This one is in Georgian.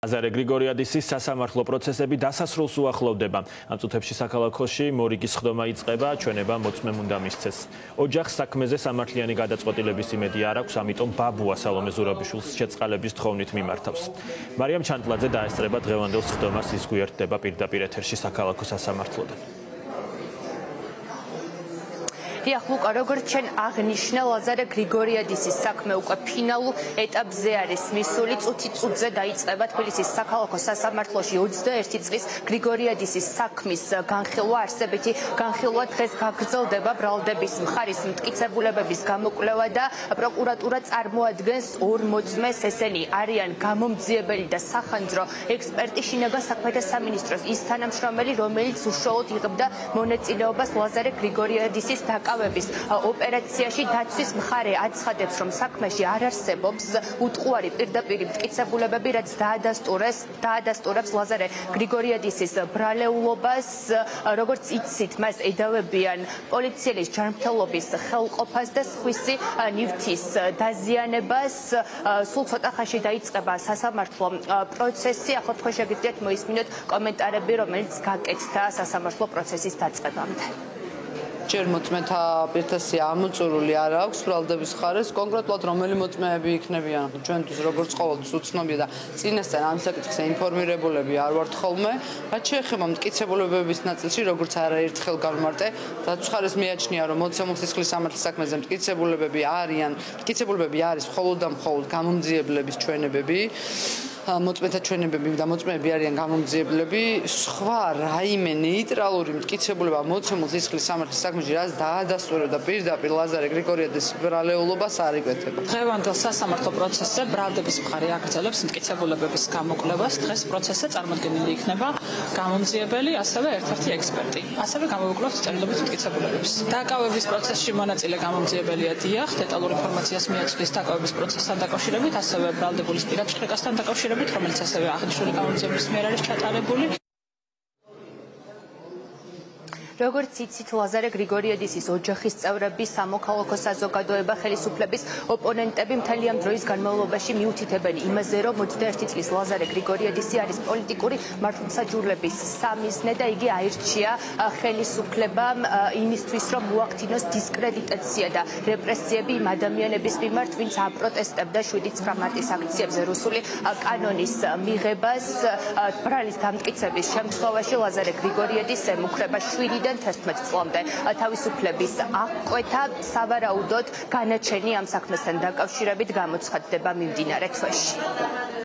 ლაზარე გრიგორიადისის სასამართლო პროცესები დასასრულს უახლოვდება. ამ წუთებში საქალაქოში მორიგის ხდომა იწყება, ჩვენება მოწმემ უნდა მისცეს. ოჯახს საქმეზე სამართლიანი გადაწყვეტილების იმედი არ აქვს, ამიტომ ბაბუა სალომე ზურაბიშვილს შეწყალების თხოვნით მიმართავს. მარიამ ჩანტლაძე დაესწრება დღევანდელ ხდომას, ის გვიერთდება პირდაპირ ეთერში საქალაქო სასამართლოდან. დიახ, ლუკა, როგორც ჩვენ აღნიშნა, ლაზარე გრიგორიადისის საქმე უკვე ფინალურ ეტაპზე არის მისული. წუთი-წუთზე დაიწყება თბილისის საქალაქო სასამართლოში 21 წლის გრიგორიადისის საქმის განხილვა, არსებითი განხილვა დღეს გაგრძელდება. ბრალდების მხარის მტკიცებულებების გამოკვლევა და პროკურატურა წარმოადგენს ორ მოწმეს, ესენი არიან გამომძიებელი და სახანძრო ექსპერტი, შინაგან საქმეთა სამინისტროს ის თანამშრომელი, რომელიც უშუალოდ იღებდა მონაწილეობას ლაზარე გრიგორიადისის ოპერაციაში. დაცვის მხარე აცხადებს, რომ საქმეში არ არსებობს უტყუარი პირდაპირი მტკიცებულებები, რაც დაადასტურებს ლაზარე გრიგორიადისის ბრალეულობას. როგორც იცით, მას ედავებიან პოლიციელის ჯანმრთელობის ხელყოფას და სხვისი ნივთის დაზიანებას. სულ ცოტა ხანში დაიწყება სასამართლო პროცესი. ახლა თქვენ შეგიძლიათ მოისმინოთ კომენტარები, რომელიც გაკეთდა სასამართლო პროცესის დაწყებამდე. ჯერ მოწმეთა პირთასია ამოწურული არ აქვს ბრალდების მხარეს, კონკრეტულად რომელი მოწმეები იქნებიან, ჩვენთვის როგორც ყოველთვის უცნობია და წინასწარ ამ საკითხზე ინფორმირებულები არ ვართ ხოლმე. რაც შეეხება მტკიცებულებების ნაწილში, როგორც არაერთხელ გავმარტე, დაცვის მხარეს მიაჩნია, რომ მოცემულ სისხლის სამართლის საქმეზე მტკიცებულებები არის მხოლოდ და მხოლოდ გამომძიებლების ჩვენებები. მოწმეთა ჩვენებები და მოწმეები არიან გამომძიებლები. სხვა რაიმე ნეიტრალური მტკიცებულება მოცემულ სისხლის სამართლის საქმეში რაც დაადასტურებდა პირდაპირ ლაზარე გრიგორიადისის ბრალეულობას არ იკვეთება. დღევანდელ სასამართლო პროცესზე ბრალდების მხარე აგრძელებს მტკიცებულებების გამოკვლევას. დღეს პროცესზე წარმოდგენილი იქნება გამომძიებელი, ასევე ერთ-ერთი ექსპერტი. ასევე გამოვიკლოთ წერილობით მტკიცებულებებს. დაკავების პროცესში მონაწილე გამომძიებელია დიახ, დეტალურ ინფორმაციას მიაწვდის დაკავების პროცესთან დაკავშირებით, ასევე ბრალდებულის პირადშყრიკასთან დაკავშირებით, რომელიც ასევე აღნიშნული გამომძიებლის მიერ არის ჩატარებული. როგორც იცით, ლაზარე გრიგორიადისის ოჯახის წევრები, სამოქალაქო საზოგადოება, ხელისუფლების ოპონენტები მთელი ამ დროის განმავლობაში მიუთითებენ იმაზე, რომ 21 წლის ლაზარე გრიგორიადისი არის პოლიტიკური მართლმსაჯულების სამიზნე და იგი აირჩია ხელისუფლებამ იმისთვის, რომ მოახდინოს დისკრედიტაცია და რეპრესიები იმ ადამიანების მიმართ, ვინც აპროტესტებდა 7-9 მარტის აქციებზე რუსული კანონის მიღებას. ბრალის დამტკიცების შემთხვევაში ლაზარე გრიგორიადის ემუქრება 7-დან 11 წლამდე თავისუფლების აღკვეთა. სავარაუდოდ განაჩენი ამ საქმესთან დაკავშირებით გამოცხადდება მიმდინარე თვეში.